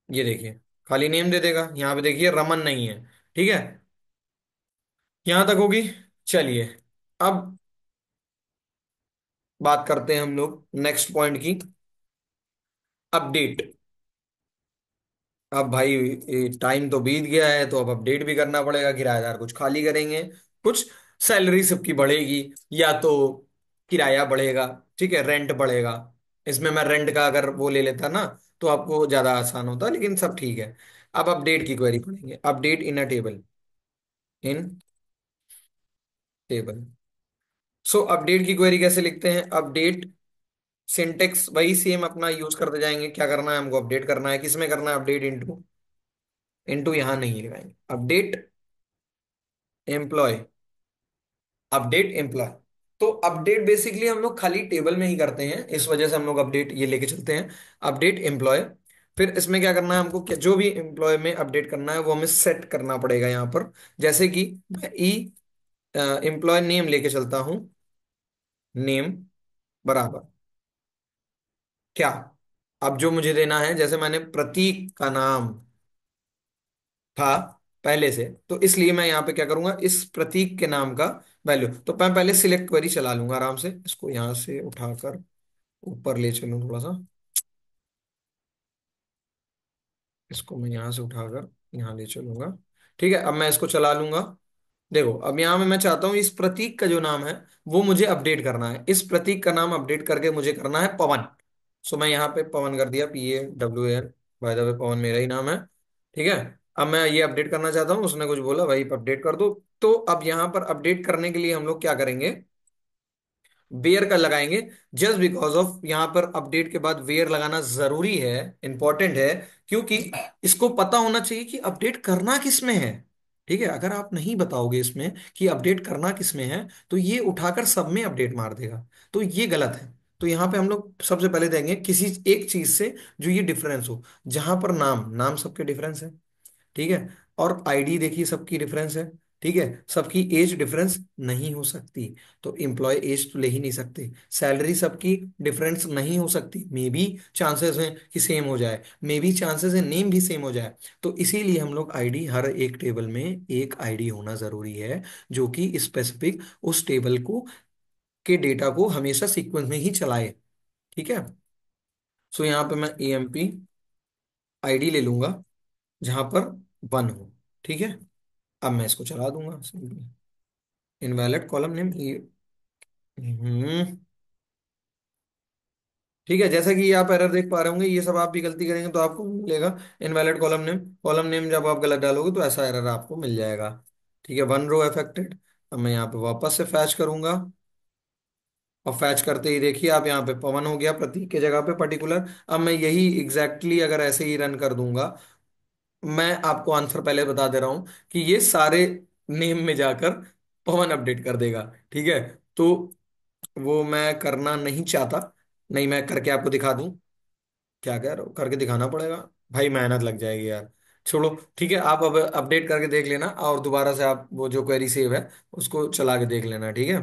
ये देखिए, खाली नेम दे देगा, यहाँ पे देखिए रमन नहीं है। ठीक है। यहां तक होगी। चलिए, अब बात करते हैं हम लोग नेक्स्ट पॉइंट की, अपडेट। अब भाई टाइम तो बीत गया है, तो अब अपडेट भी करना पड़ेगा। किराएदार कुछ खाली करेंगे, कुछ सैलरी सबकी बढ़ेगी, या तो किराया बढ़ेगा, ठीक है, रेंट बढ़ेगा। इसमें मैं रेंट का अगर वो ले लेता ना, तो आपको ज्यादा आसान होता, लेकिन सब ठीक है। अब अपडेट की क्वेरी पढ़ेंगे, update in a table, in table. So update की क्वेरी कैसे लिखते हैं, अपडेट सिंटेक्स वही सेम अपना यूज करते जाएंगे। क्या करना है हमको, अपडेट करना है, किसमें करना है अपडेट, इनटू। इनटू यहां नहीं लगाएंगे, अपडेट एम्प्लॉय, अपडेट एम्प्लॉय। तो अपडेट बेसिकली हम लोग खाली टेबल में ही करते हैं, इस वजह से हम लोग अपडेट ये लेके चलते हैं, अपडेट एम्प्लॉय। फिर इसमें क्या करना है हमको, जो भी एम्प्लॉय में अपडेट करना है वो हमें सेट करना पड़ेगा यहाँ पर। जैसे कि मैं ई एम्प्लॉय नेम लेके चलता हूँ, नेम बराबर क्या, अब जो मुझे देना है, जैसे मैंने प्रतीक का नाम था पहले से, तो इसलिए मैं यहाँ पे क्या करूंगा, इस प्रतीक के नाम का वैल्यू, तो मैं पहले सिलेक्ट क्वेरी चला लूंगा आराम से, इसको यहाँ से उठाकर ऊपर ले चलूं थोड़ा सा, इसको मैं यहाँ से उठाकर यहाँ ले चलूंगा। ठीक है, अब मैं इसको चला लूंगा। देखो, अब यहाँ में मैं चाहता हूँ इस प्रतीक का जो नाम है वो मुझे अपडेट करना है, इस प्रतीक का नाम अपडेट करके मुझे करना है पवन। सो मैं यहाँ पे पवन कर दिया, PAWN, बाय द वे पवन मेरा ही नाम है। ठीक है। अब मैं ये अपडेट करना चाहता हूँ, उसने कुछ बोला भाई अपडेट कर दो। तो अब यहाँ पर अपडेट करने के लिए हम लोग क्या करेंगे, वेयर का लगाएंगे। जस्ट बिकॉज ऑफ यहाँ पर अपडेट के बाद वेयर लगाना जरूरी है, इंपॉर्टेंट है, क्योंकि इसको पता होना चाहिए कि अपडेट करना किस में है। ठीक है, अगर आप नहीं बताओगे इसमें कि अपडेट करना किस में है, तो ये उठाकर सब में अपडेट मार देगा, तो ये गलत है। तो यहाँ पे हम लोग सबसे पहले देंगे किसी एक चीज से जो ये डिफरेंस हो, जहां पर नाम नाम सबके डिफरेंस है, ठीक है, और आईडी देखिए सबकी डिफरेंस है, ठीक है, सबकी एज डिफरेंस नहीं हो सकती, तो एम्प्लॉय एज तो ले ही नहीं सकते। सैलरी सबकी डिफरेंस नहीं हो सकती, मे बी चांसेस हैं कि सेम हो जाए, मे बी चांसेस है नेम भी सेम हो जाए। तो इसीलिए हम लोग आईडी, हर एक टेबल में एक आईडी होना जरूरी है, जो कि स्पेसिफिक उस टेबल को के डेटा को हमेशा सीक्वेंस में ही चलाए। ठीक है। सो यहाँ पे मैं AMP आईडी ले लूंगा जहां पर 1 हो। ठीक है। अब मैं इसको चला दूंगा सिंपली, इनवैलिड कॉलम नेम ये। हम्म। ठीक है, जैसा कि ये आप एरर देख पा रहे होंगे, ये सब आप भी गलती करेंगे तो आपको मिलेगा invalid column name. Column name जब आप गलत डालोगे तो ऐसा एरर आपको मिल जाएगा। ठीक है, 1 रो अफेक्टेड। अब मैं यहाँ पे वापस से फैच करूंगा, और फैच करते ही देखिए आप यहाँ पे पवन हो गया प्रतीक के जगह पे पर्टिकुलर। अब मैं यही अगर ऐसे ही रन कर दूंगा, मैं आपको आंसर पहले बता दे रहा हूं कि ये सारे नेम में जाकर पवन अपडेट कर देगा। ठीक है। तो वो मैं करना नहीं चाहता। नहीं, मैं करके आपको दिखा दूं। क्या कह रहे हो, करके दिखाना पड़ेगा। भाई मेहनत लग जाएगी यार। छोड़ो, ठीक है, आप अब अपडेट करके देख लेना, और दोबारा से आप वो जो क्वेरी सेव है उसको चला के देख लेना, ठीक है।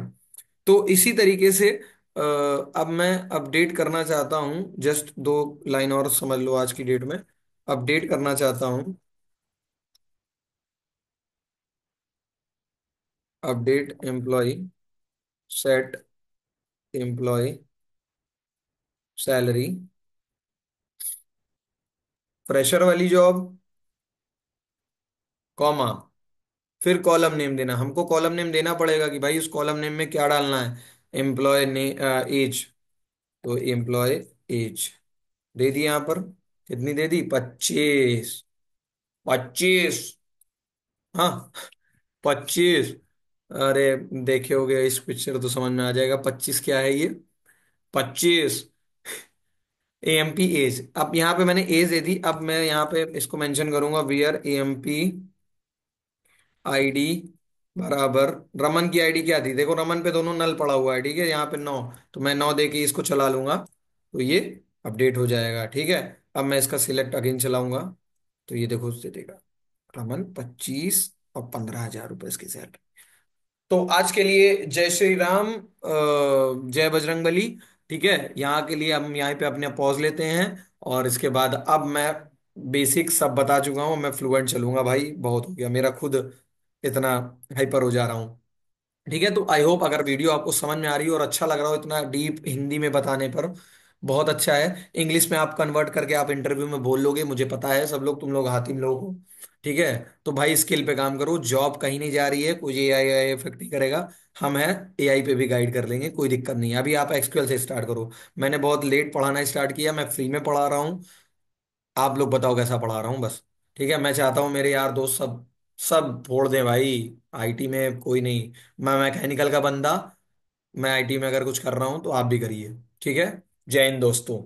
तो इसी तरीके से अब मैं अपडेट करना चाहता हूँ, जस्ट दो लाइन और समझ लो आज की डेट में। अपडेट करना चाहता हूँ। Update employ, set employ salary, fresher वाली जॉब, कॉमा, फिर कॉलम नेम देना। हमको कॉलम नेम देना पड़ेगा कि भाई उस कॉलम नेम में क्या डालना है। एम्प्लॉय ने एज, तो एम्प्लॉय एज दे दी यहाँ पर। कितनी दे दी, 25। 25। हाँ, 25। अरे देखे होगे इस पिक्चर तो समझ में आ जाएगा 25 क्या है ये। 25 AMP एज। अब यहाँ पे मैंने एज दे दी, अब मैं यहाँ पे इसको मेंशन करूंगा वियर AMP आईडी बराबर। रमन की आईडी क्या थी, देखो रमन पे दोनों नल पड़ा हुआ है, ठीक है, यहाँ पे 9। तो मैं 9 दे के इसको चला लूंगा, तो ये अपडेट हो जाएगा, ठीक है। अब मैं इसका सिलेक्ट अगेन चलाऊंगा, तो ये देखो उससे देगा रमन 25 और 15,000 रुपए इसकी सैलरी। तो आज के लिए जय श्री राम, जय बजरंग बली। ठीक है, यहाँ के लिए हम यहाँ पे अपने पॉज लेते हैं, और इसके बाद अब मैं बेसिक सब बता चुका हूँ, मैं फ्लुएंट चलूंगा भाई, बहुत हो गया मेरा खुद इतना हाइपर हो जा रहा हूँ। ठीक है, तो आई होप अगर वीडियो आपको समझ में आ रही हो और अच्छा लग रहा हो इतना डीप हिंदी में बताने पर, बहुत अच्छा है। इंग्लिश में आप कन्वर्ट करके आप इंटरव्यू में बोल लोगे, मुझे पता है, सब लोग तुम लोग हातिम लोग हो। ठीक है, तो भाई स्किल पे काम करो, जॉब कहीं नहीं जा रही है, कोई AI इफेक्ट नहीं करेगा। हम हैं, AI पे भी गाइड कर लेंगे, कोई दिक्कत नहीं है। अभी आप SQL से स्टार्ट करो। मैंने बहुत लेट पढ़ाना स्टार्ट किया, मैं फ्री में पढ़ा रहा हूँ। आप लोग बताओ कैसा पढ़ा रहा हूँ बस। ठीक है, मैं चाहता हूँ मेरे यार दोस्त सब सब फोड़ दें भाई। IT में कोई नहीं, मैं मैकेनिकल का बंदा, मैं IT में अगर कुछ कर रहा हूँ तो आप भी करिए। ठीक है, जय हिंद दोस्तों।